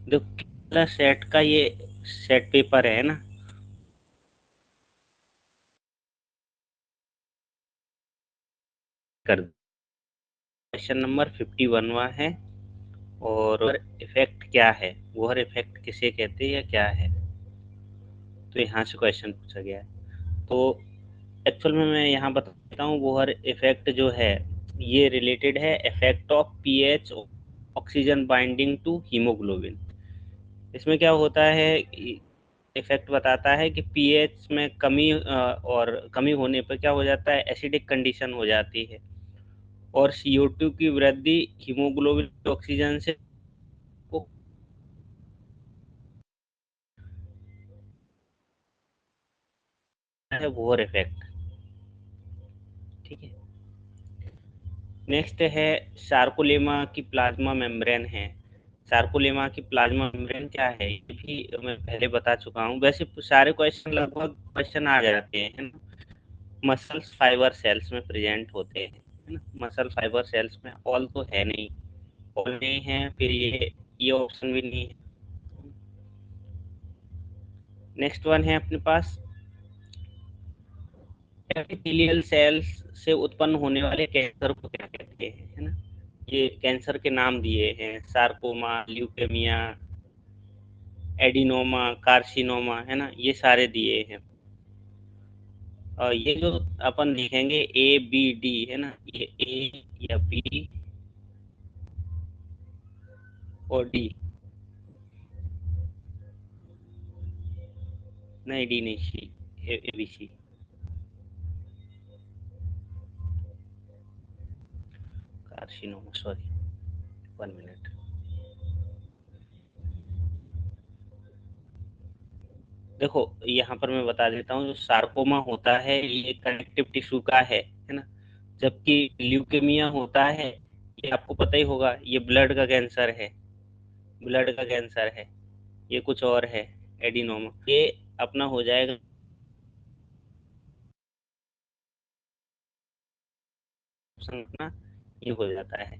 देखो सेट का ये सेट पेपर है ना, कर क्वेश्चन नंबर 51वां है। और इफेक्ट क्या है, वोहर इफेक्ट किसे कहते हैं या क्या है, तो यहाँ से क्वेश्चन पूछा गया है। तो एक्चुअल में मैं यहाँ बताता हूँ, वोहर इफेक्ट जो है ये रिलेटेड है effect of pH oxygen binding to haemoglobin. इसमें क्या होता है, इफेक्ट बताता है कि पीएच में कमी और कमी होने पर क्या हो जाता है, एसिडिक कंडीशन हो जाती है और CO2 की वृद्धि हीमोग्लोबिन ऑक्सीजन से को है वोहर इफेक्ट। ठीक है। नेक्स्ट है सार्कोलेमा की प्लाज्मा मेम्ब्रेन है। सार्कोलेमा की प्लाज्मा मेम्ब्रेन क्या है, ये भी मैं पहले बता चुका हूँ। वैसे सारे क्वेश्चन लगभग क्वेश्चन आ जाते हैं, है ना। मसल्स फाइबर सेल्स में प्रेजेंट होते हैं, है ना। मसल फाइबर सेल्स में ऑल तो है नहीं, ऑल नहीं है, फिर ये ऑप्शन भी नहीं है। नेक्स्ट वन है अपने पास, एपिथेलियल सेल्स से उत्पन्न होने वाले कैंसर को क्या कहते हैं, है ना। ये कैंसर के नाम दिए हैं, सार्कोमा, ल्यूकेमिया, एडिनोमा, कार्सिनोमा, है ना, ये सारे दिए हैं। और ये जो अपन देखेंगे ABD, है ना, ये ए या बी और डी, नहीं डी नहीं, सी, ABC। Carcinoma, sorry, 1 minute. देखो यहाँ पर मैं बता देता हूँ, जो सार्कोमा होता है ये कनेक्टिव टिश्यू का है ना। जबकि ल्यूकेमिया होता है, ये आपको पता ही होगा, ये ब्लड का कैंसर है, ब्लड का कैंसर है। ये कुछ और है, एडिनोमा, ये अपना हो जाएगा अपना, ये हो जाता है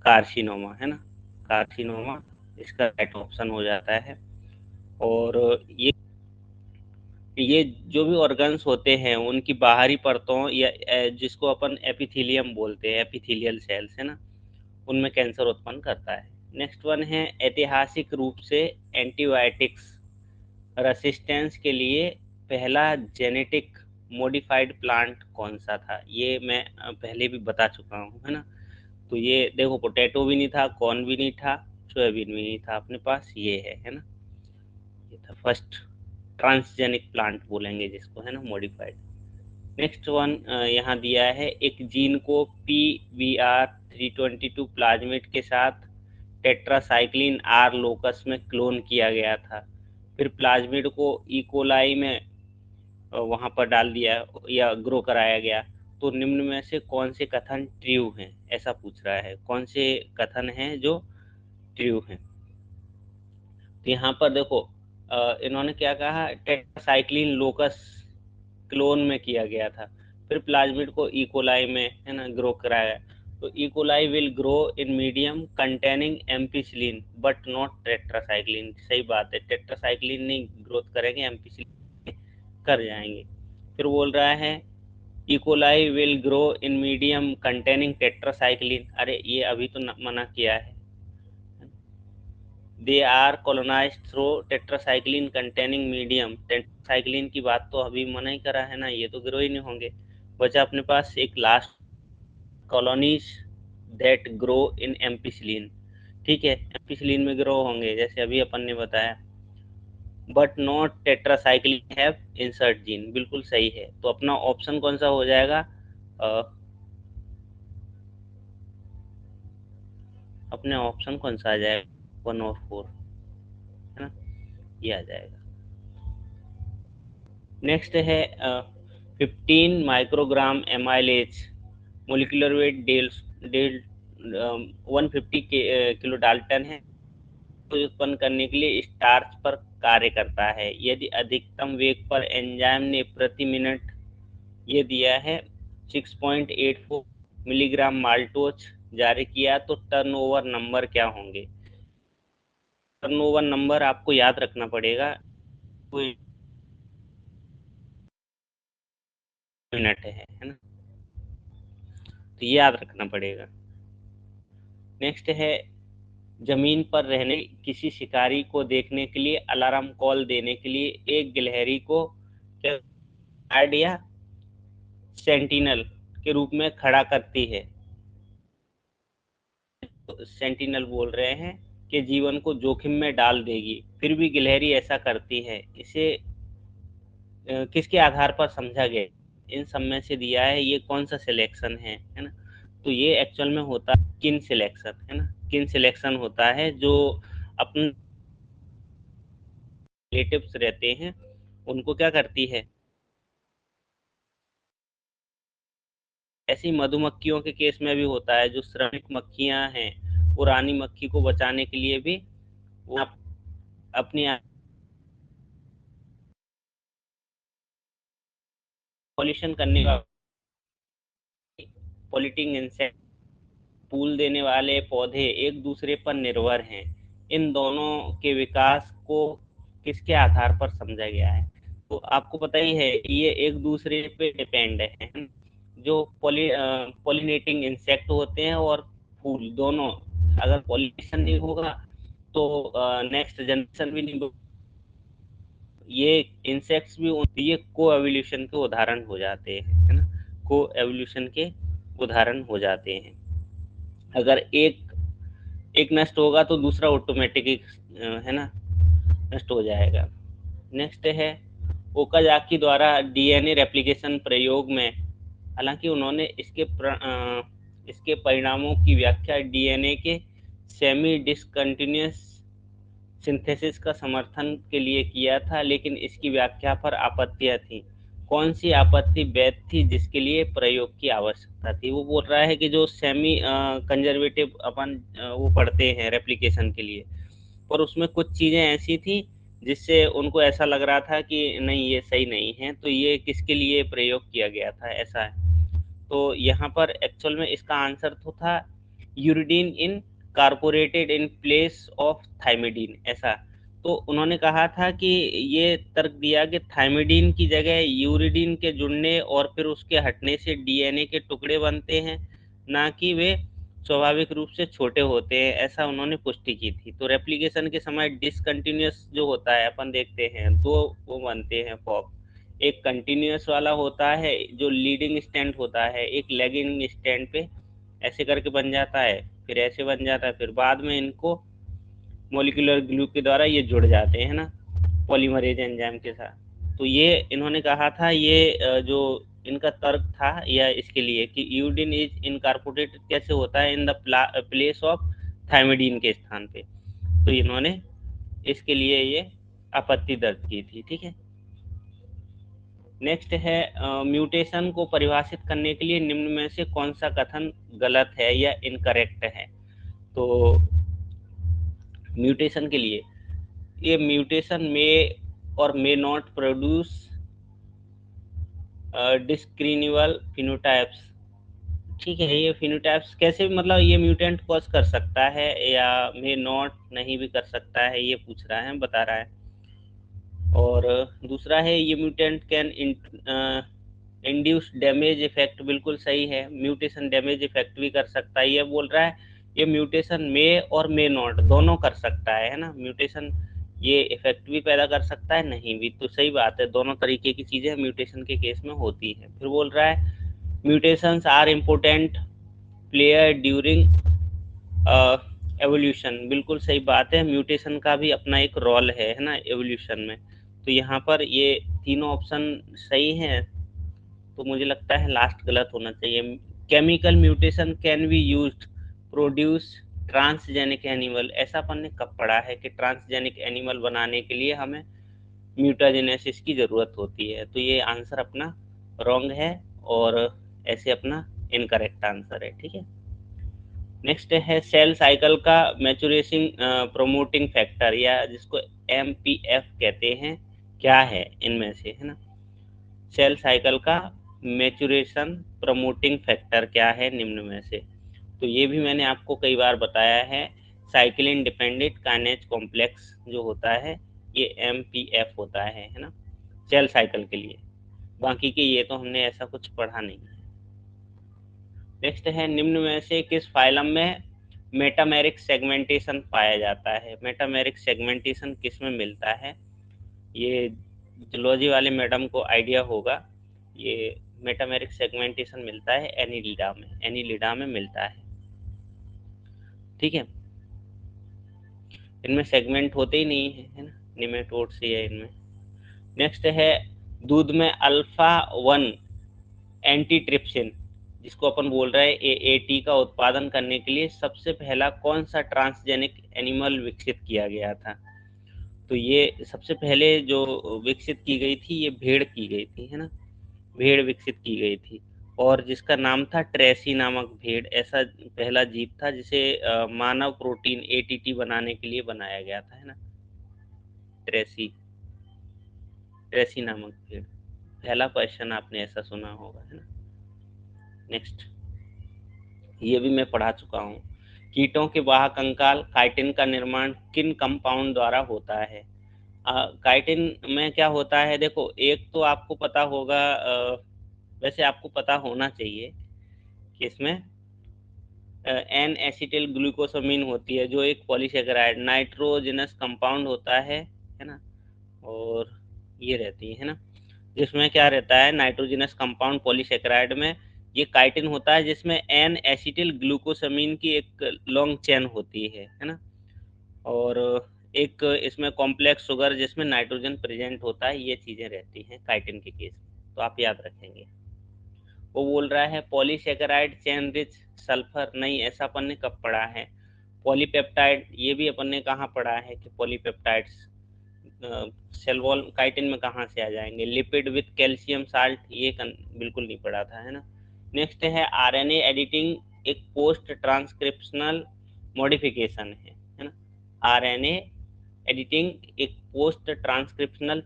कार्सिनोमा, है ना, कार्सिनोमा इसका राइट ऑप्शन हो जाता है। और ये जो भी ऑर्गन्स होते हैं उनकी बाहरी परतों या जिसको अपन एपिथेलियम बोलते हैं, एपिथेलियल सेल्स, है ना, उनमें कैंसर उत्पन्न करता है। नेक्स्ट वन है, ऐतिहासिक रूप से एंटीबायोटिक्स रेसिस्टेंस के लिए पहला जेनेटिक मॉडिफाइड प्लांट कौन सा था, ये मैं पहले भी बता चुका हूँ, है ना। तो ये देखो, पोटैटो भी नहीं था, कॉर्न भी नहीं था, सोयाबीन भी नहीं था, अपने पास ये है ना। ये था फर्स्ट ट्रांसजेनिक प्लांट बोलेंगे जिसको, है ना, मॉडिफाइड। नेक्स्ट वन यहाँ दिया है, एक जीन को PVR322 प्लाज्मिड के साथ टेट्रासाइक्लिन आर लोकस में क्लोन किया गया था, फिर प्लाज्मिड को इकोलाई में वहां पर डाल दिया या ग्रो कराया गया, तो निम्न में से कौन से कथन ट्रू हैं, ऐसा पूछ रहा है, कौन से कथन हैं जो ट्रू हैं। तो यहाँ पर देखो इन्होंने क्या कहा, टेट्रासाइक्लिन लोकस क्लोन में किया गया था, फिर प्लाज्मिड को इकोलाई में, है ना, ग्रो कराया। तो E coli will grow in medium containing ampicillin but not tetracycline, सही बात है, टेट्रासाइक्लिन नहीं ग्रोथ करेंगे, एम्पिसिलिन कर जाएंगे। फिर बोल रहा है E coli will grow in medium containing tetracycline, अरे ये अभी तो मना किया है। They are colonised through tetracycline containing medium, tetracycline की बात तो अभी मना ही करा है ना, ये तो ग्रो ही नहीं होंगे। बचा अपने पास एक last, colonies that grow in ampicillin, ठीक है, एम्पिसिलिन में ग्रो होंगे जैसे अभी अपन ने बताया, but not tetracycline have insert gene, बिल्कुल सही है। तो अपना ऑप्शन कौन सा हो जाएगा, अपने ऑप्शन कौन सा आ जाएगा, 1 और 4, है ना, ये आ जाएगा। नेक्स्ट है 15 माइक्रोग्राम एमाइलेज मोलिकुलर वेट डेल डेल 150 किलो डाल्टन है, तो उत्पन्न करने के लिए स्टार्च पर कार्य करता है, यदि अधिकतम वेग पर एंजाइम ने प्रति मिनट ये दिया है 6.84 मिलीग्राम माल्टोज जारी किया, तो टर्नओवर नंबर क्या होंगे। टर्नओवर नंबर आपको याद रखना पड़ेगा, कोई मिनट है ना? तो ये याद रखना पड़ेगा। नेक्स्ट है, जमीन पर रहने किसी शिकारी को देखने के लिए अलार्म कॉल देने के लिए एक गिलहरी को क्या गार्ड या सेंटिनल के रूप में खड़ा करती है। तो सेंटिनल बोल रहे हैं कि जीवन को जोखिम में डाल देगी, फिर भी गिलहरी ऐसा करती है। इसे किसके आधार पर समझा गया? इन सब में से दिया है, ये कौन सा सिलेक्शन है ना? तो ये एक्चुअल में होता है किन सिलेक्शन, है ना? किन सिलेक्शन होता है जो अपने रिलेटिव्स रहते हैं उनको क्या करती है। ऐसी मधुमक्खियों के केस में भी होता है, जो श्रमिक मक्खियां हैं वो रानी मक्खी को बचाने के लिए भी वो अपनी पॉलिशन करने का पॉलिटिंग इंसेक्ट फूल देने वाले पौधे एक दूसरे पर निर्भर हैं। इन दोनों के विकास को किसके आधार पर समझा गया है? तो आपको पता ही है कि ये एक दूसरे पे डिपेंड है। जो पॉलिनेटिंग इंसेक्ट होते हैं और फूल दोनों, अगर पॉलिनेशन नहीं होगा तो नेक्स्ट जनरेशन भी नहीं। ये इंसेक्ट्स भी ये को एवोल्यूशन के उदाहरण हो जाते हैं, है ना? को एवोल्यूशन के उदाहरण हो जाते हैं। अगर एक एक नष्ट होगा तो दूसरा ऑटोमेटिक, है ना, नष्ट हो जाएगा। नेक्स्ट है, ओकाजाकी द्वारा डीएनए रेप्लिकेशन प्रयोग में, हालांकि उन्होंने इसके परिणामों की व्याख्या डीएनए के सेमी डिसकंटिन्यूस सिंथेसिस का समर्थन के लिए किया था, लेकिन इसकी व्याख्या पर आपत्तियां थी। कौन सी आपत्ति वैध थी जिसके लिए प्रयोग की आवश्यकता थी? वो बोल रहा है कि जो सेमी कंजर्वेटिव अपन वो पढ़ते हैं रेप्लिकेशन के लिए, पर उसमें कुछ चीज़ें ऐसी थी जिससे उनको ऐसा लग रहा था कि नहीं ये सही नहीं है, तो ये किसके लिए प्रयोग किया गया था, ऐसा है। तो यहाँ पर एक्चुअल में इसका आंसर तो था uridine incorporated in place of thymidine, ऐसा। तो उन्होंने कहा था कि ये तर्क दिया कि थाइमिडीन की जगह यूरिडीन के जुड़ने और फिर उसके हटने से डीएनए के टुकड़े बनते हैं, ना कि वे स्वाभाविक रूप से छोटे होते हैं, ऐसा उन्होंने पुष्टि की थी। तो रेप्लिकेशन के समय डिसकंटिन्यूस जो होता है अपन देखते हैं दो वो बनते हैं फॉर्म। एक कंटिन्यूस वाला होता है जो लीडिंग स्टैंड होता है, एक लैगिंग स्टैंड पे ऐसे करके बन जाता है, फिर ऐसे बन जाता है, फिर बाद में इनको मोलिकुलर ग्लू के द्वारा ये जुड़ जाते हैं ना, पॉलीमरेज एंजाइम के साथ। तो ये इन्होंने कहा था, ये जो इनका तर्क था या इसके लिए कि यूडिन इज इनकारपोरेटेड कैसे होता है in the place of thymidine के स्थान पे। तो इन्होंने इसके लिए ये आपत्ति दर्ज की थी, ठीक है। नेक्स्ट है, म्यूटेशन को परिभाषित करने के लिए निम्न में से कौन सा कथन गलत है या इनकरेक्ट है? तो म्यूटेशन के लिए, ये म्यूटेशन में और मे नॉट प्रोड्यूस डिस्क्रिमिनेबल फिनोटाइप्स, ठीक है। ये फिनोटाइप्स कैसे, मतलब ये म्यूटेंट कॉज कर सकता है या मे नॉट नहीं भी कर सकता है, ये पूछ रहा है, बता रहा है। और दूसरा है, ये mutant can induce damage effect, बिल्कुल सही है, म्यूटेशन डैमेज इफेक्ट भी कर सकता है, ये बोल रहा है। ये म्यूटेशन मे और मे नॉट दोनों कर सकता है ना, म्यूटेशन ये इफेक्ट भी पैदा कर सकता है, नहीं भी, तो सही बात है, दोनों तरीके की चीज़ें म्यूटेशन के केस में होती हैं। फिर बोल रहा है, mutations are important player during evolution, बिल्कुल सही बात है, म्यूटेशन का भी अपना एक रोल है ना एवोल्यूशन में। तो यहाँ पर ये तीनों ऑप्शन सही हैं, तो मुझे लगता है लास्ट गलत होना चाहिए। Chemical mutation can be used produce transgenic animal, ऐसा अपन ने कब पढ़ा है कि ट्रांसजेनिक एनिमल बनाने के लिए हमें म्यूटाजेनेसिस की ज़रूरत होती है? तो ये आंसर अपना रॉन्ग है और ऐसे अपना इनकरेक्ट आंसर है, ठीक है। नेक्स्ट है, सेल साइकिल का मैचुरेशन प्रोमोटिंग फैक्टर या जिसको एमपीएफ कहते हैं, क्या है इनमें से, है ना? सेल साइकिल का मैचुरेशन प्रमोटिंग फैक्टर क्या है निम्न में से? तो ये भी मैंने आपको कई बार बताया है। साइक्लिन डिपेंडेंट काइनेज कॉम्प्लेक्स जो होता है ये MPF होता है ना, सेल साइकिल के लिए। बाकी के ये तो हमने ऐसा कुछ पढ़ा नहीं है। नेक्स्ट है, निम्न में से किस फाइलम में मेटामेरिक सेगमेंटेशन पाया जाता है? मेटामेरिक सेगमेंटेशन किस में मिलता है? ये जूलॉजी वाले मैडम को आइडिया होगा। ये मेटामेरिक सेगमेंटेशन मिलता है एनिलिडा में, एनिलिडा में मिलता है। ठीक है, इनमें सेगमेंट होते ही नहीं है ना, निमेटोड से है इनमें। नेक्स्ट है, दूध में अल्फा 1 एंटीट्रिप्सिन जिसको अपन बोल रहे हैं AAT का उत्पादन करने के लिए सबसे पहला कौन सा ट्रांसजेनिक एनिमल विकसित किया गया था? तो ये सबसे पहले जो विकसित की गई थी ये भेड़ की गई थी, है ना, भेड़ विकसित की गई थी, और जिसका नाम था ट्रेसी नामक भेड़। ऐसा पहला जीव था जिसे मानव प्रोटीन ATT बनाने के लिए बनाया गया था, है ना, ट्रेसी, ट्रेसी नामक भेड़। पहला क्वेश्चन आपने ऐसा सुना होगा, है ना। नेक्स्ट, ये भी मैं पढ़ा चुका हूँ। कीटों के वाहक कंकाल काइटिन का निर्माण किन कंपाउंड द्वारा होता है? काइटिन में क्या होता है, देखो एक तो आपको पता होगा, वैसे आपको पता होना चाहिए कि इसमें एन एसिटिल ग्लूकोसामीन होती है जो एक पॉलीसेकेराइड नाइट्रोजनस कंपाउंड होता है ना, और ये रहती है ना, जिसमें क्या रहता है, नाइट्रोजनस कंपाउंड पॉलीसेकेराइड में ये काइटिन होता है जिसमें एन एसिटिल ग्लूकोसामीन की एक लॉन्ग चेन होती है ना, और एक इसमें कॉम्प्लेक्स शुगर जिसमें नाइट्रोजन प्रेजेंट होता है। ये चीज़ें रहती हैं काइटिन के केस में, तो आप याद रखेंगे। वो बोल रहा है पॉलीसेकेराइड चेन रिच सल्फर, नहीं ऐसा अपन ने कब पढ़ा है। पॉलीपेप्टाइड, ये भी अपन ने कहाँ पढ़ा है कि पॉलीपेप्टाइड्स सेल वॉल काइटिन में कहाँ से आ जाएंगे। लिपिड विथ कैल्शियम साल्ट, ये बिल्कुल नहीं पढ़ा था, है ना। नेक्स्ट है, RNA एडिटिंग एक पोस्ट ट्रांसक्रिप्शनल मॉडिफिकेशन है ना। RNA एडिटिंग एक पोस्ट ट्रांसक्रिप्शनल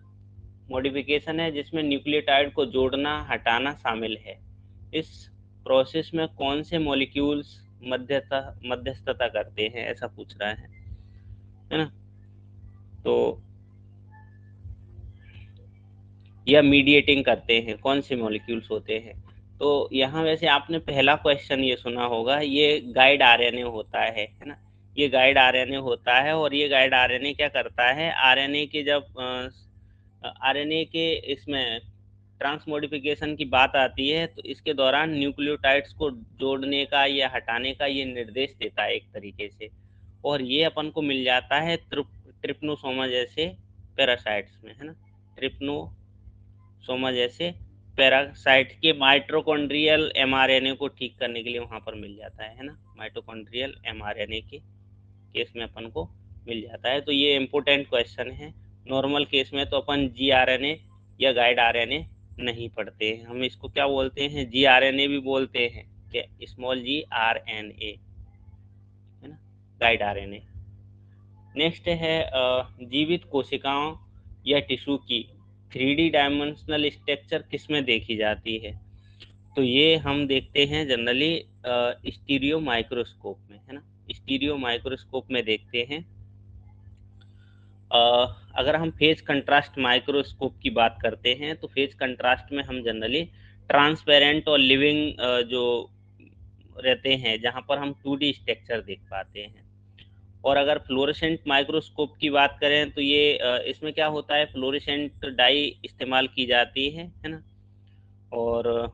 मॉडिफिकेशन है जिसमें न्यूक्लियोटाइड को जोड़ना हटाना शामिल है। इस प्रोसेस में कौन से मॉलिक्यूल्स मध्यस्थता करते हैं, ऐसा पूछ रहा है ना। तो या मीडिएटिंग करते हैं, कौन से मॉलिक्यूल्स होते हैं? तो यहाँ वैसे आपने पहला क्वेश्चन ये सुना होगा, ये गाइड आरएनए होता है ना। ये गाइड आरएनए होता है, और ये गाइड आरएनए क्या करता है, आरएनए के जब आरएनए के इसमें ट्रांसमोडिफिकेशन की बात आती है तो इसके दौरान न्यूक्लियोटाइड्स को जोड़ने का या हटाने का ये निर्देश देता है एक तरीके से, और ये अपन को मिल जाता है ट्रिप्नोसोमा जैसे पैरासाइट्स में, है ना। ट्रिप्नोसोमा जैसे पैरासाइट के माइटोकॉन्ड्रियल एमआरएनए को ठीक करने के लिए वहाँ पर मिल जाता है ना। माइटोकॉन्ड्रियल एमआरएनए के केस में अपन को मिल जाता है। तो ये इम्पोर्टेंट क्वेश्चन है। नॉर्मल केस में तो अपन जीआरएनए या गाइड आरएनए नहीं पढ़ते हैं, हम इसको क्या बोलते हैं, जीआरएनए भी बोलते हैं, क्या स्मॉल GRNA, है ना, गाइड आरएनए। नेक्स्ट है, जीवित कोशिकाओं या टिश्यू की 3D डायमेंशनल स्ट्रक्चर किस में देखी जाती है? तो ये हम देखते हैं जनरली स्टीरियो माइक्रोस्कोप में, है ना, स्टीरियो माइक्रोस्कोप में देखते हैं। अगर हम फेज कंट्रास्ट माइक्रोस्कोप की बात करते हैं तो फेज कंट्रास्ट में हम जनरली ट्रांसपेरेंट और लिविंग जो रहते हैं जहाँ पर हम 2D स्ट्रक्चर देख पाते हैं। और अगर फ्लोरेसेंट माइक्रोस्कोप की बात करें तो ये इसमें क्या होता है, फ्लोरेसेंट डाई इस्तेमाल की जाती है ना, और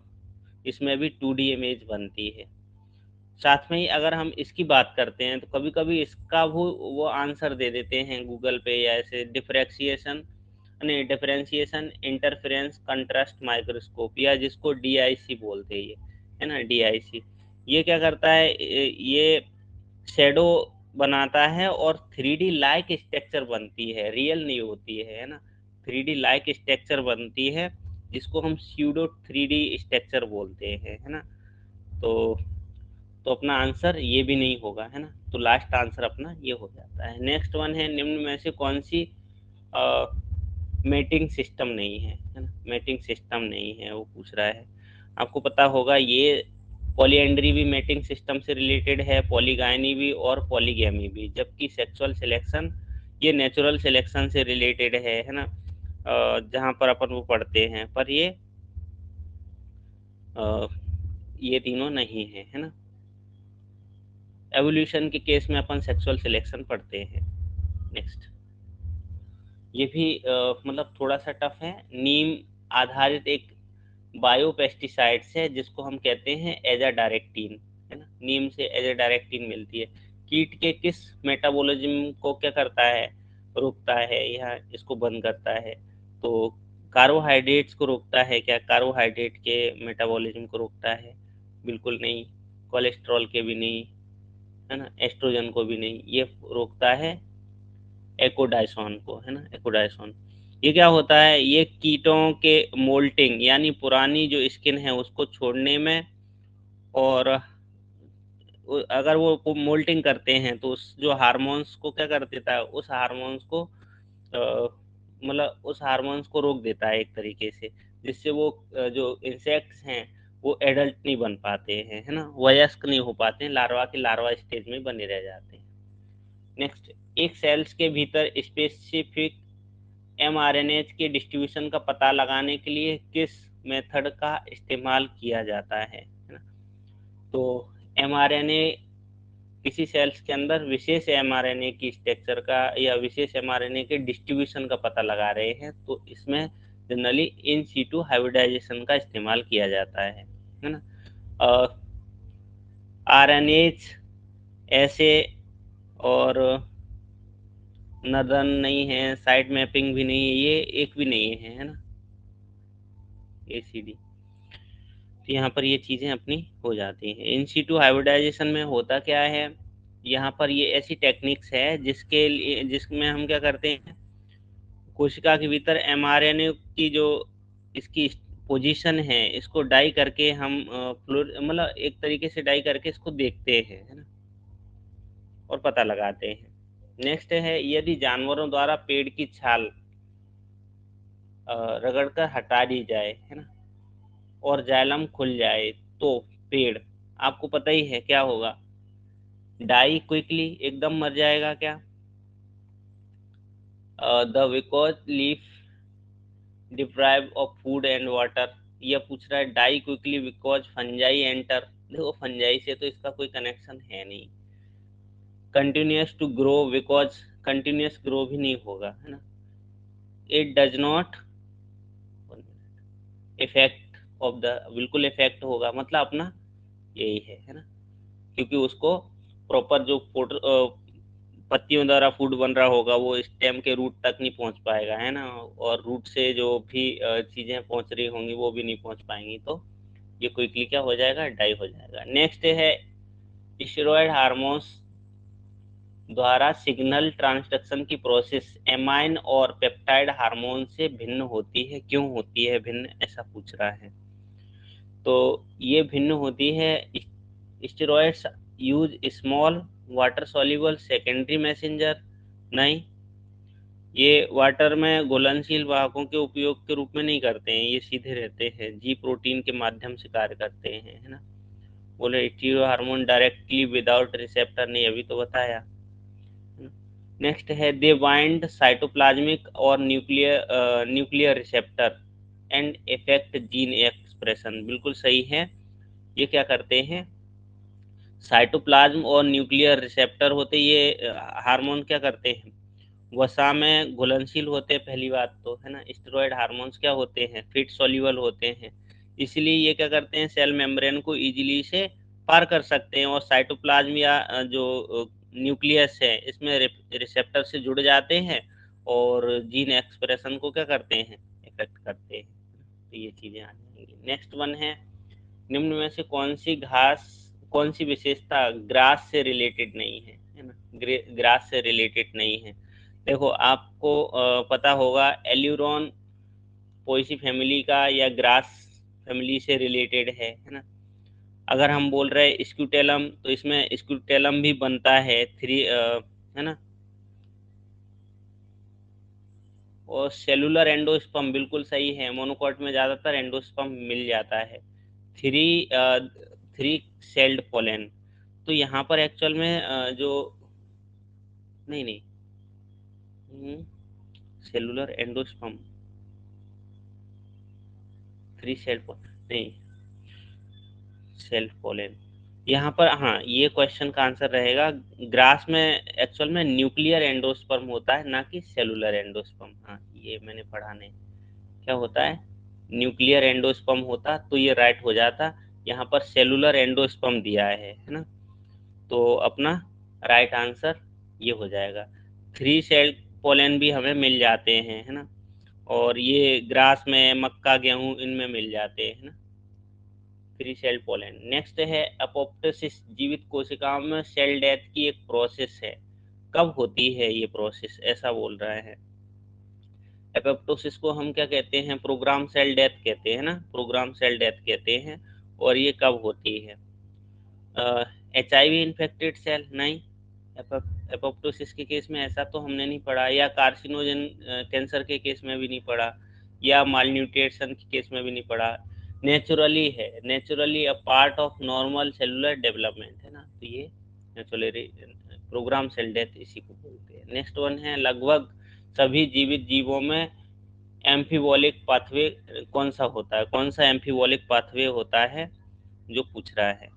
इसमें भी 2D इमेज बनती है। साथ में ही अगर हम इसकी बात करते हैं तो कभी कभी इसका वो आंसर दे देते हैं गूगल पे या ऐसे, डिफरेंशिएशन इंटरफेरेंस कंट्रास्ट माइक्रोस्कोप, या जिसको DIC बोलते हैं, ये है ना, DIC। ये क्या करता है, ये शेडो बनाता है और 3D लाइक स्ट्रक्चर बनती है, रियल नहीं होती है ना, 3D लाइक स्ट्रक्चर बनती है जिसको हम स्यूडो 3D स्ट्रक्चर बोलते हैं, है ना। तो अपना आंसर ये भी नहीं होगा, है ना। तो लास्ट आंसर अपना ये हो जाता है। नेक्स्ट वन है, निम्न में से कौन सी मेटिंग सिस्टम नहीं है ना, मेटिंग सिस्टम नहीं है वो पूछ रहा है। आपको पता होगा ये पॉलीएंड्री भी मेटिंग सिस्टम से रिलेटेड है, पॉलीगायनी भी और पॉलीगैमी भी, जबकि सेक्सुअल सिलेक्शन ये नेचुरल सिलेक्शन से रिलेटेड है ना, जहाँ पर अपन वो पढ़ते हैं, पर ये तीनों नहीं है ना। एवोल्यूशन के केस में अपन सेक्सुअल सिलेक्शन पढ़ते हैं। नेक्स्ट, ये भी मतलब थोड़ा सा टफ है। नीम आधारित एक बायोपेस्टिसाइड्स है जिसको हम कहते हैं एजाडायरेक्टिन, है ना, नीम से एजाडायरेक्टिन मिलती है। कीट के किस मेटाबॉलिज्म को क्या करता है, रोकता है या इसको बंद करता है? तो कार्बोहाइड्रेट्स को रोकता है क्या? कार्बोहाइड्रेट के मेटाबॉलिज्म को रोकता है? बिल्कुल नहीं। कोलेस्ट्रॉल के भी नहीं, है ना, एस्ट्रोजन को भी नहीं। ये रोकता है एकोडाइसोन को, है ना, एकोडाइसोन। ये क्या होता है, ये कीटों के मोल्टिंग यानी पुरानी जो स्किन है उसको छोड़ने में, और अगर वो मोल्टिंग करते हैं तो उस जो हार्मोन्स को क्या कर देता है, उस हार्मोन्स को मतलब उस हार्मोन्स को रोक देता है एक तरीके से, जिससे वो जो इंसेक्ट्स हैं वो एडल्ट नहीं बन पाते हैं, है ना, वयस्क नहीं हो पाते हैं, लार्वा के लार्वा स्टेज में बने रह जाते हैं। नेक्स्ट, एक सेल्स के भीतर स्पेसिफिक एमआरएनएज के डिस्ट्रीब्यूशन का पता लगाने के लिए किस मेथड का इस्तेमाल किया जाता है ना? तो एमआरएनए, किसी सेल्स के अंदर विशेष एमआरएनए की स्ट्रक्चर का या विशेष एमआरएनए के डिस्ट्रीब्यूशन का पता लगा रहे हैं, तो इसमें जनरली इन सीटू हाइब्रिडाइजेशन का इस्तेमाल किया जाता है ना। आरएनएज ऐसे और नदन नहीं है, साइड मैपिंग भी नहीं है, ये एक भी नहीं है ना, एसीडी। तो यहाँ पर ये चीज़ें अपनी हो जाती हैं। इन सीटू हाइब्रिडाइजेशन में होता क्या है, यहाँ पर ये ऐसी टेक्निक्स है जिसके लिए, जिसमें हम क्या करते हैं, कोशिका के भीतर एमआरएनए की जो इसकी पोजीशन है इसको डाई करके हम मतलब एक तरीके से डाई करके इसको देखते हैं, है ना, और पता लगाते हैं। नेक्स्ट है, यदि जानवरों द्वारा पेड़ की छाल रगड़कर हटा दी जाए, है ना, और जाइलम खुल जाए, तो पेड़, आपको पता ही है क्या होगा, डाई क्विकली एकदम मर जाएगा क्या? The because leaf deprive of food and water, ये पूछ रहा है die quickly because fungi enter. देखो फंजाई से तो इसका कोई कनेक्शन है नहीं। Continues to grow, because continues grow भी नहीं होगा, है ना। It does not effect of the, बिल्कुल इफेक्ट होगा, मतलब अपना यही है ना, क्योंकि उसको प्रॉपर जो पत्तियों द्वारा फूड बन रहा होगा वो स्टेम के रूट तक नहीं पहुंच पाएगा, है ना, और रूट से जो भी चीजें पहुंच रही होंगी वो भी नहीं पहुंच पाएंगी, तो ये क्विकली क्या हो जाएगा, डाई हो जाएगा। नेक्स्ट है, स्टेरॉयड हार्मोन्स द्वारा सिग्नल ट्रांसडक्शन की प्रोसेस एमाइन और पेप्टाइड हार्मोन से भिन्न होती है, क्यों होती है भिन्न, ऐसा पूछ रहा है। तो ये भिन्न होती है, steroids use small water soluble secondary messenger, नहीं, ये वाटर में घुलनशील वाहकों के उपयोग के रूप में नहीं करते हैं, ये सीधे रहते हैं, जी प्रोटीन के माध्यम से कार्य करते हैं, है ना। बोले stereo hormone directly without receptor, नहीं, अभी तो बताया। नेक्स्ट है, दे बाइंड साइटोप्लाज्मिक और nuclear receptor and effect gene expression, बिल्कुल सही है। ये क्या करते हैं, साइटोप्लाज्म और न्यूक्लियर रिसेप्टर होते, ये हार्मोन क्या करते हैं, वसा में घुलनशील होते हैं, पहली बात तो, है ना। स्टेरॉयड हार्मोन्स क्या होते हैं, फिट सॉल्युबल होते हैं, इसलिए ये क्या करते हैं, सेल मेम्ब्रेन को इजीली से पार कर सकते हैं, और साइटोप्लाज्म या जो न्यूक्लियस है इसमें रिसेप्टर से जुड़ जाते हैं और जीन एक्सप्रेशन को क्या करते हैं, इफेक्ट करते हैं। तो ये चीजें आ जाएंगी। नेक्स्ट वन है, निम्न में से कौन सी विशेषता ग्रास से रिलेटेड नहीं है ना, ग्रास से रिलेटेड नहीं है। देखो आपको पता होगा एल्यूरोन पोएसी फैमिली का या ग्रास फैमिली से रिलेटेड है ना। अगर हम बोल रहे हैं स्क्यूटेलम, तो इसमें स्क्यूटेलम भी बनता है थ्री, है ना। और सेलुलर एंडोस्पर्म बिल्कुल सही है, मोनोकॉट में ज़्यादातर एंडोस्पर्म मिल जाता है। Three three celled pollen. तो यहाँ पर एक्चुअल में जो नहीं नहीं सेलुलर एंडोस्पर्म थ्री सेल्ड नहीं सेल्फ पोलन यहाँ पर, हाँ ये क्वेश्चन का आंसर रहेगा। ग्रास में एक्चुअल में न्यूक्लियर एंडोस्पर्म होता है, ना कि सेलुलर एंडोस्पर्म। हाँ ये मैंने पढ़ा नहीं, क्या होता है, न्यूक्लियर एंडोस्पर्म होता तो ये राइट हो जाता। यहाँ पर सेलुलर एंडोस्पर्म दिया है ना, तो अपना राइट आंसर ये हो जाएगा। थ्री सेल पोलन भी हमें मिल जाते हैं, है ना, और ये ग्रास में मक्का गेहूं इनमें मिल जाते हैं ना, थ्री सेल पोलन। नेक्स्ट है अपोप्टोसिस। जीवित कोशिकाओं में सेल डेथ की एक प्रोसेस है, कब होती है ये प्रोसेस, ऐसा बोल रहा है। एपोप्टोसिस को हम क्या कहते हैं, प्रोग्राम सेल डेथ कहते हैं ना, प्रोग्राम सेल डेथ कहते हैं। और ये कब होती है, HIV इन्फेक्टेड सेल नहीं, एपोप्टोसिस के केस में ऐसा तो हमने नहीं पढ़ा, या कार्सिनोजन कैंसर के केस में भी नहीं पढ़ा, या मालन्यूट्रिशन के केस में भी नहीं पढ़ा। नेचुरली है, naturally a part of normal cellular development है ना, तो ये नेचुरली प्रोग्राम सेल डेथ इसी को बोलते हैं। नेक्स्ट वन है लगभग सभी जीवित जीवों में एम्फीबॉलिक पाथवे कौन सा होता है, कौन सा एम्फीबॉलिक पाथवे होता है जो पूछ रहा है।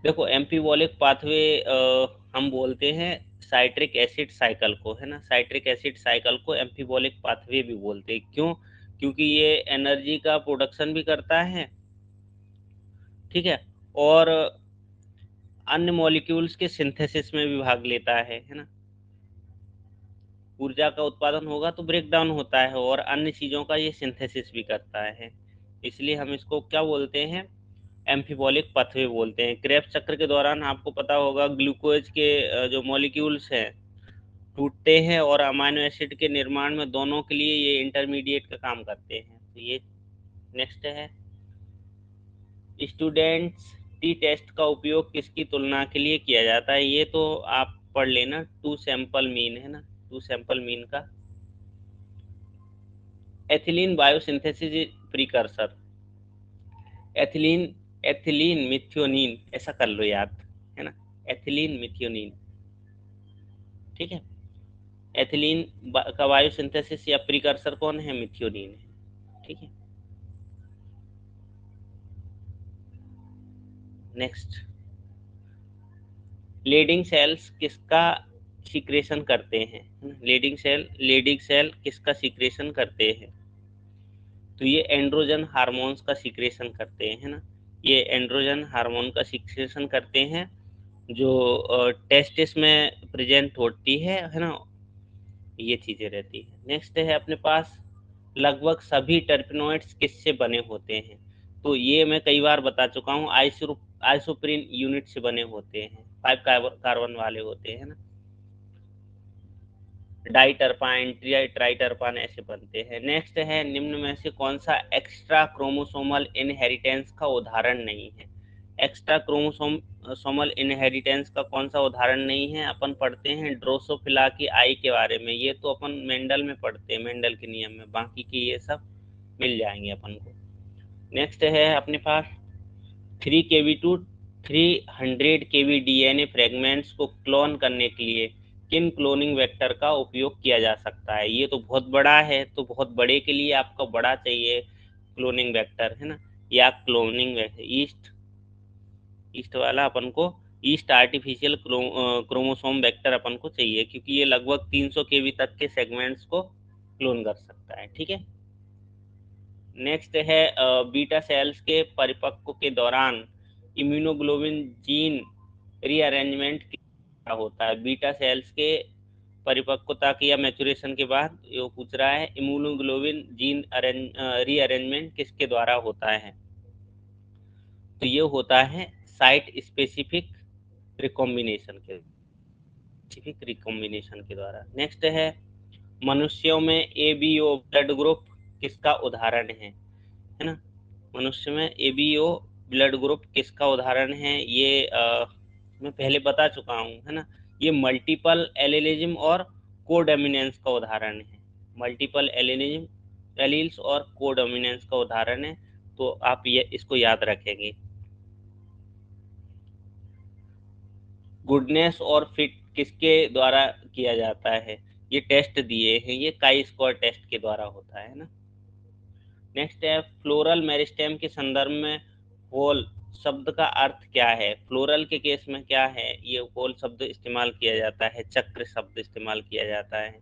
देखो एम्फीबॉलिक पाथवे हम बोलते हैं साइट्रिक एसिड साइकिल को, है ना, साइट्रिक एसिड साइकिल को एम्फीबॉलिक पाथवे भी बोलते हैं। क्यों, क्योंकि ये एनर्जी का प्रोडक्शन भी करता है, ठीक है, और अन्य मॉलिक्यूल्स के सिंथेसिस में भी भाग लेता है ना। ऊर्जा का उत्पादन होगा तो ब्रेक डाउन होता है, और अन्य चीज़ों का ये सिंथेसिस भी करता है, इसलिए हम इसको क्या बोलते हैं, एम्फीबॉलिक पाथवे बोलते हैं। क्रेब्स चक्र के दौरान आपको पता होगा ग्लूकोज के जो मॉलिक्यूल्स हैं टूटते हैं, और अमाइनो एसिड के निर्माण में दोनों के लिए ये इंटरमीडिएट का काम करते हैं। तो ये नेक्स्ट है, स्टूडेंट्स टी टेस्ट का उपयोग किसकी तुलना के लिए किया जाता है, ये तो आप पढ़ लेना, टू सैंपल मीन है ना, टू सैंपल मीन का। Ethylene biosynthesis precursor, ethylene ethylene methionine ऐसा कर लो याद, है ना, एथिलीन मिथ्योनीन, ठीक है। एथिलीन का बायोसिंथेसिस या प्रिकर्सर कौन है, मिथ्योनीन है, ठीक है। नेक्स्ट, लीडिंग सेल्स किसका सीक्रेशन करते हैं, लीडिंग सेल किसका सीक्रेशन करते हैं, तो ये एंड्रोजन हार्मोन्स का सीक्रेशन करते हैं, है ना, ये एंड्रोजन हार्मोन का सीक्रेशन करते हैं, जो टेस्टिस में प्रेजेंट होती है ना, ये चीज़ें रहती है। नेक्स्ट है अपने पास, लगभग सभी टर्पेनोइड्स किससे बने होते हैं, तो ये मैं कई बार बता चुका हूँ, आइसोप्रीन यूनिट से बने होते हैं, 5 कार्बन वाले होते हैं ना, डाइटरपाइन ट्राइटरपाइन ऐसे बनते हैं। नेक्स्ट है, निम्न में से कौन सा एक्स्ट्रा क्रोमोसोमल इनहेरिटेंस का उदाहरण नहीं है, एक्स्ट्रा क्रोमोसोमल इनहेरिटेंस का कौन सा उदाहरण नहीं है, अपन पढ़ते हैं ड्रोसोफिला की आई के बारे में, ये तो अपन मेंडल में पढ़ते हैं, मेंडल के नियम में, बाकी की ये सब मिल जाएंगे अपन को। नेक्स्ट है अपने पास, 3 kb to 300 kb DNA fragments को क्लोन करने के लिए किन क्लोनिंग वेक्टर का उपयोग किया जा सकता है, ये तो बहुत बड़ा है, तो बहुत बड़े के लिए आपका बड़ा चाहिए क्लोनिंग वेक्टर, है ना, या क्लोनिंग वेक्टर ईस्ट ईस्ट वाला अपन को ईस्ट आर्टिफिशियल क्रोमोसोम वेक्टर अपन को चाहिए, क्योंकि ये लगभग 300 kb तक के सेगमेंट्स को क्लोन कर सकता है, ठीक है। नेक्स्ट है, बीटा सेल्स के परिपक्व के दौरान इम्यूनोग्लोबिन जीन रीअरेंजमेंट क्या होता है, बीटा सेल्स के परिपक्वता की या मैचुरेशन के बाद ये पूछ रहा है, इम्यूनोग्लोबिन जीन रीअरेंजमेंट किसके द्वारा होता है, तो ये होता है साइट स्पेसिफिक रिकॉम्बिनेशन के द्वारा। नेक्स्ट है, मनुष्यों में एबीओ ब्लड ग्रुप किसका उदाहरण है ना, मनुष्य में एबीओ ब्लड ग्रुप किसका उदाहरण है, ये मैं पहले बता चुका हूँ, है ना, ये मल्टीपल एलिनिज्म और कोडोमिनेंस का उदाहरण है, मल्टीपल एलिनिज्म एलील्स और कोडोमिनेंस का उदाहरण है, तो आप ये इसको याद रखेंगे। गुडनेस और फिट किसके द्वारा किया जाता है? ये टेस्ट दिए हैं, ये काई स्क्वायर टेस्ट के द्वारा होता है ना। नेक्स्ट है फ्लोरल मेरिस्टेम के संदर्भ में होल शब्द का अर्थ क्या है? फ्लोरल के केस में क्या है, ये होल शब्द इस्तेमाल किया जाता है, चक्र शब्द इस्तेमाल किया जाता है।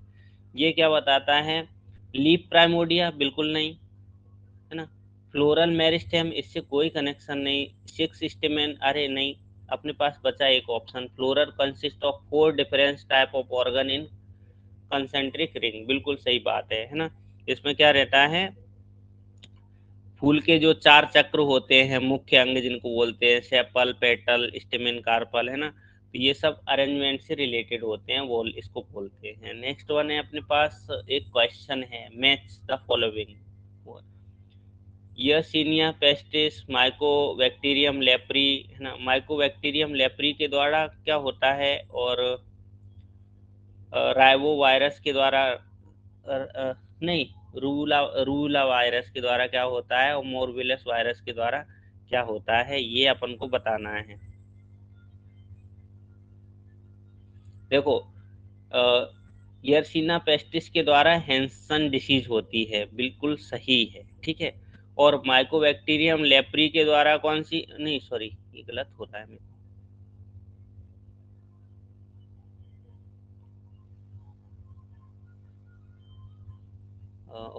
ये क्या बताता है? लीफ प्राइमोडिया बिल्कुल नहीं, है ना। फ्लोरल मेरिस्टेम इससे कोई कनेक्शन नहीं। सिक्स स्टेमेन, अरे नहीं। अपने पास बचा एक option, floral consist of 4 different type of organ in concentric ring, बिल्कुल सही बात है ना। इसमें क्या रहता है, फूल के जो 4 चक्र होते हैं, मुख्य अंग जिनको बोलते हैं, सेपल, पेटल, स्टेमेन, कार्पल, है ना। तो ये सब अरेंजमेंट से रिलेटेड होते हैं, वो इसको बोलते हैं। नेक्स्ट वन है अपने पास एक क्वेश्चन है, match the following. Yersinia pestis, Mycobacterium leprae, है ना। माइकोबैक्टीरियम लेप्री के द्वारा क्या होता है, और राइबो वायरस के द्वारा नहीं, रूला वायरस के द्वारा क्या होता है, और मोरविलस वायरस के द्वारा क्या होता है, ये अपन को बताना है। देखो, यर्सीना पेस्टिस के द्वारा हैंसन डिसीज होती है, बिल्कुल सही है, ठीक है। और माइकोबैक्टीरियम लेप्री के द्वारा कौन सी, नहीं सॉरी ये गलत हो रहा है मेरे को।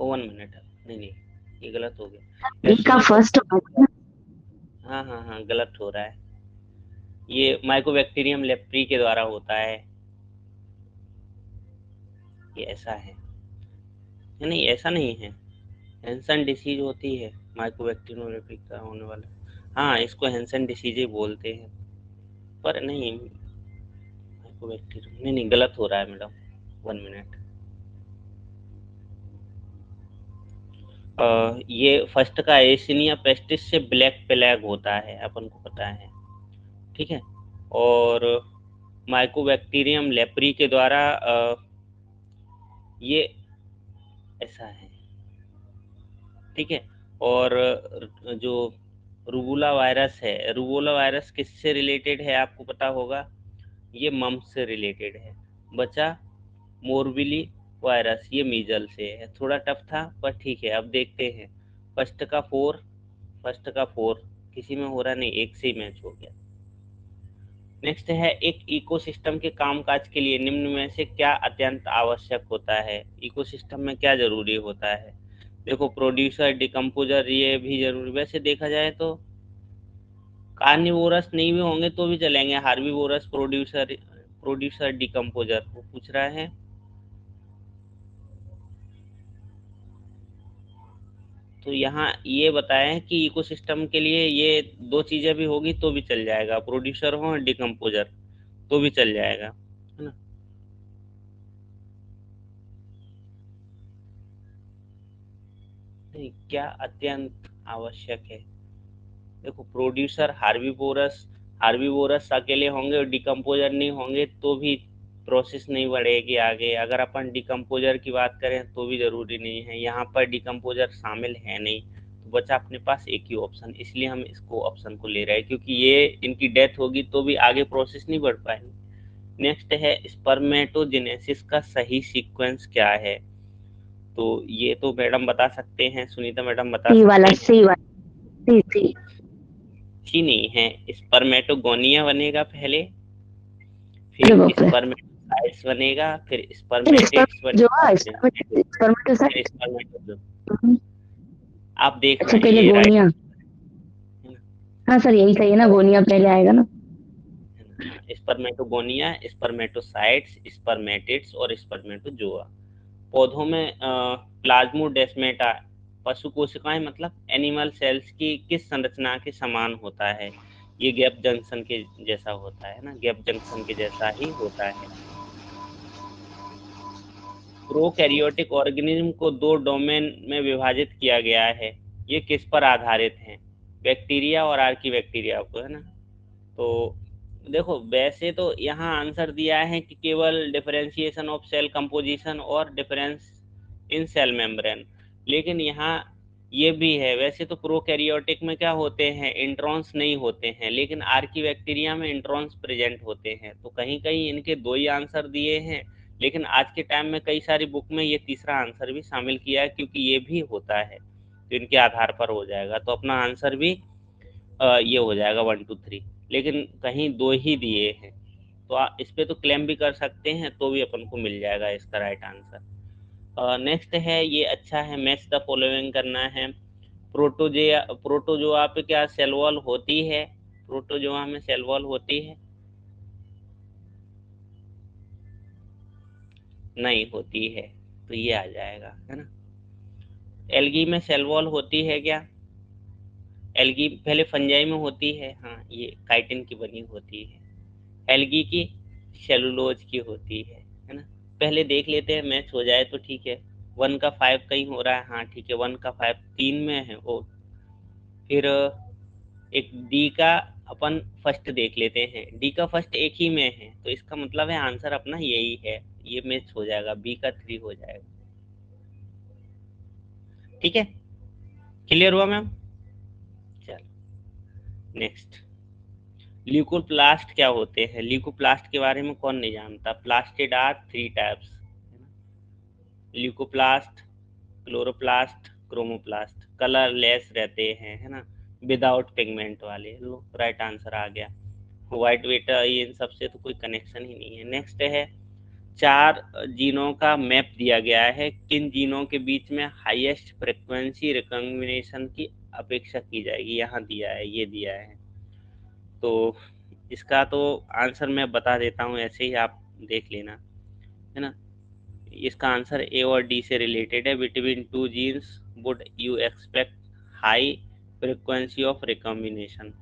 1 मिनट, नहीं नहीं, ये गलत हो गया। का फर्स्ट हाँ हाँ हाँ, गलत हो रहा है। ये माइकोबैक्टीरियम लेप्री के द्वारा होता है, ये ऐसा है। नहीं, ऐसा नहीं है, हैंसन डिसीज होती है माइकोबैक्टीरियम लेप्री का होने वाला। हाँ, इसको हैंसन डिसीज ही बोलते हैं, पर नहीं, माइकोबैक्टीरियम नहीं नहीं, गलत हो रहा है मैडम। 1 मिनट। ये फर्स्ट का एसिनिया पेस्टिस से ब्लैक प्लेग होता है, अपन को पता है, ठीक है। और माइकोबैक्टीरियम लेप्री के द्वारा ये ऐसा है, ठीक है। और जो रूबुला वायरस है, रूबुला वायरस किससे रिलेटेड है आपको पता होगा, ये मम्स से रिलेटेड है। बचा मोरबिली वायरस, ये मीजल से है। थोड़ा टफ था पर ठीक है, अब देखते हैं। फर्स्ट का 4 किसी में हो रहा नहीं, एक से ही मैच हो गया। नेक्स्ट है, एक इकोसिस्टम के कामकाज के लिए निम्न में से क्या अत्यंत आवश्यक होता है? इकोसिस्टम में क्या जरूरी होता है? देखो, प्रोड्यूसर, डिकम्पोजर, ये भी जरूरी। वैसे देखा जाए तो कार्निवोरस नहीं भी होंगे तो भी चलेंगे, हार्बीवोरस, प्रोड्यूसर डिकम्पोजर, वो पूछ रहा है। तो यहाँ ये बताएं कि इकोसिस्टम के लिए ये 2 चीजें भी होगी तो भी चल जाएगा, प्रोड्यूसर हो और डिकम्पोजर, तो भी चल जाएगा, है ना। नहीं, क्या अत्यंत आवश्यक है? देखो, प्रोड्यूसर हार्बीवोरस अकेले होंगे और डिकम्पोजर नहीं होंगे तो भी प्रोसेस नहीं बढ़ेगी आगे। अगर अपन डिकम्पोजर की बात करें तो भी जरूरी नहीं है, यहाँ पर डिकम्पोजर शामिल है नहीं, तो बचा अपने पास एक ही ऑप्शन, इसलिए हम इसको ऑप्शन को ले रहे हैं, क्योंकि ये इनकी डेथ होगी तो भी आगे प्रोसेस नहीं बढ़ पाएगी। नेक्स्ट है, स्पर्मेटोजेनेसिस का सही सीक्वेंस क्या है? तो ये तो मैडम बता सकते हैं, सुनीता मैडम बता सी वाला, सकते हैं। सी वाला, सी सी। ही नहीं है, स्पर्मेटोगोनिया बनेगा पहले, अरे फिर बाप रे। स्पर्मेटोसाइट्स बनेगा, फिर फिर स्पर्मेटिड्स जो बनेगा, फिर स्पर्मेटोसाइट। स्पर्मेटोजोआ। आप देखना अच्छा, पहले ये राइट गोनिया। है ना। हाँ सर, यही सही है ना, गोनिया पहले आएगा ना। स्पर्मेटोगोनिया, स्पर्मेटोसाइट्स, स्पर्मेटिड्स और स्पर्मेटोजोआ। पौधों में प्लाज्मोडेस्मेटा, पशु कोशिकाएं मतलब एनिमल सेल्स की किस संरचना के समान होता है? ये गैप जंक्शन के जैसा होता है ना, गैप जंक्शन के जैसा ही होता है। प्रोकैरियोटिक ऑर्गेनिज्म को 2 डोमेन में विभाजित किया गया है, ये किस पर आधारित हैं? बैक्टीरिया और आर्कीबैक्टीरिया को, है ना। तो देखो, वैसे तो यहाँ आंसर दिया है कि केवल डिफरेंशिएशन ऑफ सेल कंपोजिशन और डिफरेंस इन सेल मेम्ब्रेन, लेकिन यहाँ ये भी है, वैसे तो प्रोकैरियोटिक में क्या होते हैं, इंट्रॉन्स नहीं होते हैं, लेकिन आर्की बैक्टीरिया में इंट्रॉन्स प्रेजेंट होते हैं। तो कहीं कहीं इनके दो ही आंसर दिए हैं, लेकिन आज के टाइम में कई सारी बुक में ये तीसरा आंसर भी शामिल किया है, क्योंकि ये भी होता है, तो इनके आधार पर हो जाएगा। तो अपना आंसर भी ये हो जाएगा 1 2 3, लेकिन कहीं दो ही दिए हैं, तो इस पर तो क्लेम भी कर सकते हैं, तो भी अपन को मिल जाएगा इसका राइट आंसर। नेक्स्ट है, ये अच्छा है, मैच द फॉलोइंग करना है। प्रोटोजोआ पे क्या सेल वॉल होती है? प्रोटोजोआ में सेल वॉल होती है? नहीं होती है, तो ये आ जाएगा, है ना। एल्गी में सेल वॉल होती है क्या? एल्गी पहले फंजाई में होती है, हाँ, ये काइटिन की बनी होती है। एल्गी की सेलुलोज की होती है ना। पहले देख लेते हैं, मैच हो जाए तो ठीक है। 1 का 5 कहीं हो रहा है, हाँ ठीक है, 1 का 5 3 में है वो। फिर एक डी का अपन फर्स्ट देख लेते हैं, डी का फर्स्ट एक ही में है, तो इसका मतलब है आंसर अपना यही है, ये मैच हो जाएगा, बी का 3 हो जाएगा। ठीक है, क्लियर हुआ मैम? चलो नेक्स्ट, ल्यूकोप्लास्ट क्या होते हैं? ल्यूकोप्लास्ट के बारे में कौन नहीं जानता? Plastid are 3 types, leucoplast, chloroplast, chromoplast. Colourless रहते हैं, है ना, विदाउट पिगमेंट वाले। लो राइट आंसर आ गया। व्हाइट वेट ये इन सबसे तो कोई कनेक्शन ही नहीं है। नेक्स्ट है, 4 जीनों का मैप दिया गया है, किन जीनों के बीच में हाईएस्ट फ्रिक्वेंसी रिकॉम्बिनेशन की अपेक्षा की जाएगी? यहाँ दिया है, ये दिया है। तो इसका तो आंसर मैं बता देता हूँ, ऐसे ही आप देख लेना, है ना। इसका आंसर ए और डी से रिलेटेड है। Between two genes would you expect high frequency of recombination?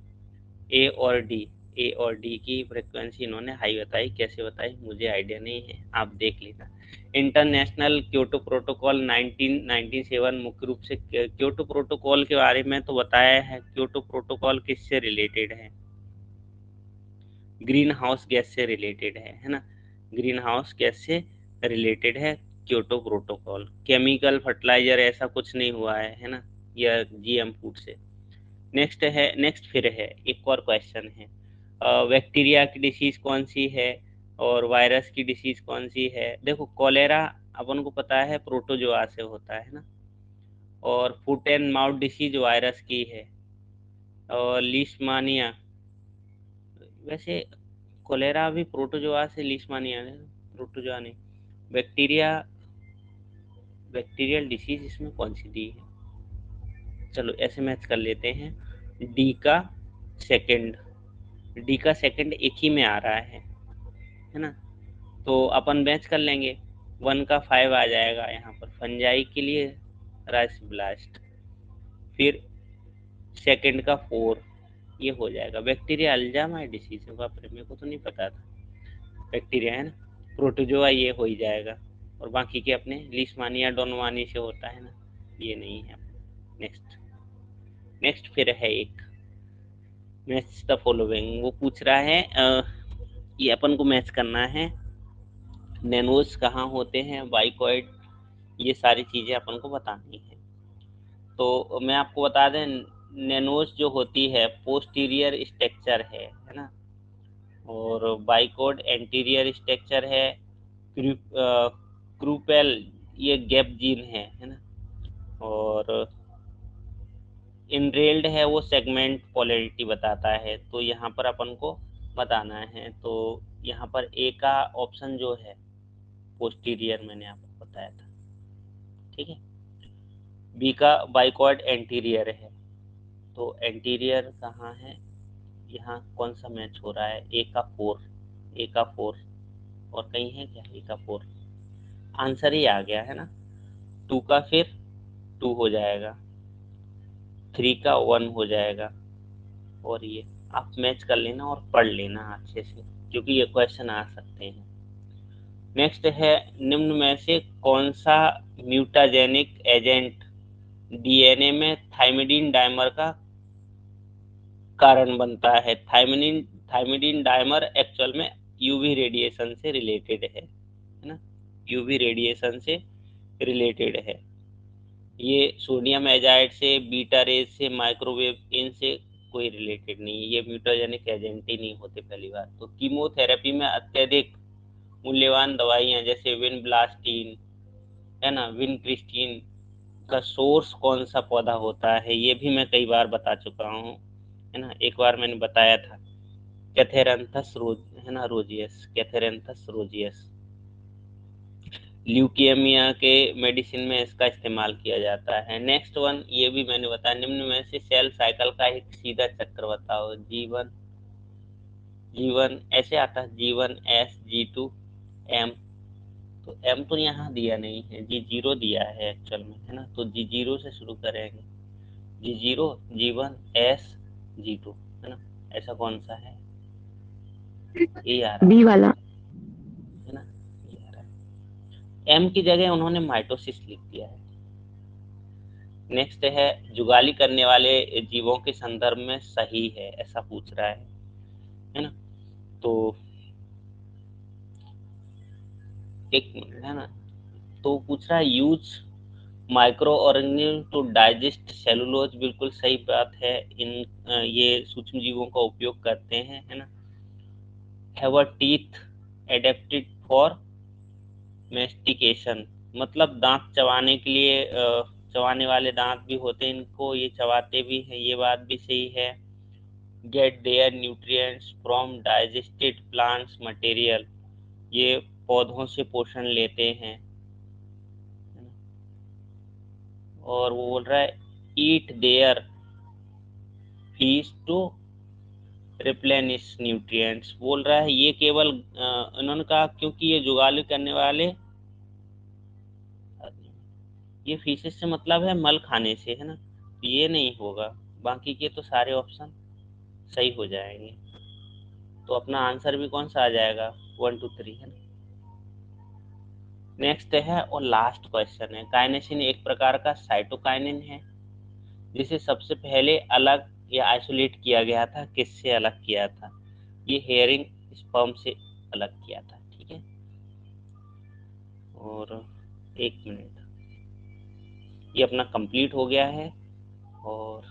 A और डी, ए और डी की फ्रिक्वेंसी इन्होंने हाई बताई, कैसे बताई मुझे आइडिया नहीं है, आप देख लेना। इंटरनेशनल क्योटो प्रोटोकॉल 1997, मुख्य रूप से क्योटो प्रोटोकॉल के बारे में तो बताया है। क्योटो प्रोटोकॉल किससे रिलेटेड है? ग्रीन हाउस गैस से रिलेटेड है ना। ग्रीन हाउस गैस से रिलेटेड है क्योटो प्रोटोकॉल। केमिकल फर्टिलाइजर ऐसा कुछ नहीं हुआ है ना, या जीएम फूड से। नेक्स्ट है, नेक्स्ट फिर है, एक और क्वेश्चन है, बैक्टीरिया की डिसीज कौन सी है और वायरस की डिसीज कौन सी है? देखो, कॉलेरा अपन को पता है प्रोटोजोआ से होता है ना, और foot and mouth disease virus की है, और लीशमानिया, वैसे कोलेरा भी प्रोटोजोआ से, लीशमानिया है प्रोटोजोआ नहीं। बैक्टीरिया, बैक्टीरियल डिसीज इसमें कौन सी दी है? चलो ऐसे मैच कर लेते हैं, डी का सेकंड, डी का सेकंड एक ही में आ रहा है ना, तो अपन मैच कर लेंगे। 1 का 5 आ जाएगा यहाँ पर फंजाई के लिए, राइस ब्लास्ट। फिर सेकंड का 4, ये हो जाएगा बैक्टीरिया अल्जामा डिसीज। बाप रे, मेरे को तो नहीं पता था, बैक्टीरिया है ना, प्रोटोजोआ ये हो ही जाएगा। और बाकी के अपने लिस्मानिया डोनवानी से होता है ना, ये नहीं है। नेक्स्ट, नेक्स्ट फिर है एक, मैच द फॉलोइंग, वो पूछ रहा है ये अपन को मैच करना है। नैनोज कहाँ होते हैं, बाइकॉइड, ये सारी चीज़ें अपन को बतानी है। तो मैं आपको बता दें, नैनोज जो होती है पोस्टीरियर स्ट्रक्चर है ना, और बाइकॉइड एंटीरियर स्ट्रक्चर है। क्रूपेल ये गैप जीन है ना, और इनरेल्ड है वो सेगमेंट पोलैरिटी बताता है। तो यहाँ पर अपन को बताना है, तो यहाँ पर ए का ऑप्शन जो है पोस्टीरियर मैंने आपको बताया था, ठीक है। बी का बाइकॉइड एंटीरियर है, तो एंटीरियर कहाँ है, यहाँ कौन सा मैच हो रहा है? ए का 4, ए का 4, और कहीं है क्या ए का 4? आंसर ही आ गया है ना। 2 का फिर 2 हो जाएगा, 3 का 1 हो जाएगा, और ये आप मैच कर लेना और पढ़ लेना अच्छे से, क्योंकि ये क्वेश्चन आ सकते हैं। नेक्स्ट है, निम्न में से कौन सा म्यूटाजेनिक एजेंट डीएनए में थाइमिडीन डाइमर का कारण बनता है? थाइमिडीन, थाइमिडीन डाइमर एक्चुअल में यूवी रेडिएशन से रिलेटेड है ना, यूवी रेडिएशन से रिलेटेड है। ये सोडियम एजाइड से, बीटा रेज से, माइक्रोवेव, इनसे कोई रिलेटेड नहीं है, ये म्यूटाजेनिक एजेंट ही नहीं होते पहली बात तो। कीमोथेरेपी में अत्यधिक मूल्यवान दवाइयाँ जैसे विनब्लास्टीन, है ना, विनक्रिस्टीन का सोर्स कौन सा पौधा होता है, ये भी मैं कई बार बता चुका हूँ, है ना। एक बार मैंने बताया था, कैथेरंथस रोज, है ना, रोजियस, कैथेरंथस रोजियस। ल्यूकेमिया के मेडिसिन में इसका इस्तेमाल किया जाता है। नेक्स्ट वन, ये भी मैंने बताया, निम्न में से सेल साइकिल का एक सीधा चक्र बताओ। जीवन, जीवन ऐसे आता है, जीवन एस, G2 M। तो M तो यहाँ दिया नहीं है, G0 दिया है एक्चुअल में, है ना। तो G0 से शुरू करेंगे, G0, G1 S, G2, है ना। ऐसा कौन सा है, ये आ रहा बी वाला। है ना, ये आ रहा है। M की जगह उन्होंने माइटोसिस लिख दिया है। नेक्स्ट है, जुगाली करने वाले जीवों के संदर्भ में सही है, ऐसा पूछ रहा है ना। तो एक मिनट, है ना। तो पूछ रहा है, use microorganism to digest cellulose, बिल्कुल सही बात है। ये सूक्ष्म जीवों का उपयोग करते हैं, है ना। Have a teeth adapted for mastication, मतलब दांत चबाने के लिए, चबाने वाले दांत भी होते हैं इनको, ये चबाते भी हैं, ये बात भी सही है। Get their nutrients from digested plants material, ये पौधों से पोषण लेते हैं। और वो बोल रहा है, eat their faeces to replenish nutrients, बोल रहा है ये केवल, उन्होंने कहा क्योंकि ये जुगाली करने वाले, ये फीसेस से मतलब है मल खाने से, है ना। तो ये नहीं होगा, बाकी के तो सारे ऑप्शन सही हो जाएंगे। तो अपना आंसर भी कौन सा आ जाएगा, 1 2 3, है ना। नेक्स्ट है और लास्ट क्वेश्चन है, काइनेसिन एक प्रकार का साइटोकाइनिन है जिसे सबसे पहले अलग या आइसोलेट किया गया था, किससे अलग किया था, ये हेयरिंग स्पर्म से अलग किया था, ठीक है। और एक मिनट, ये अपना कंप्लीट हो गया है। और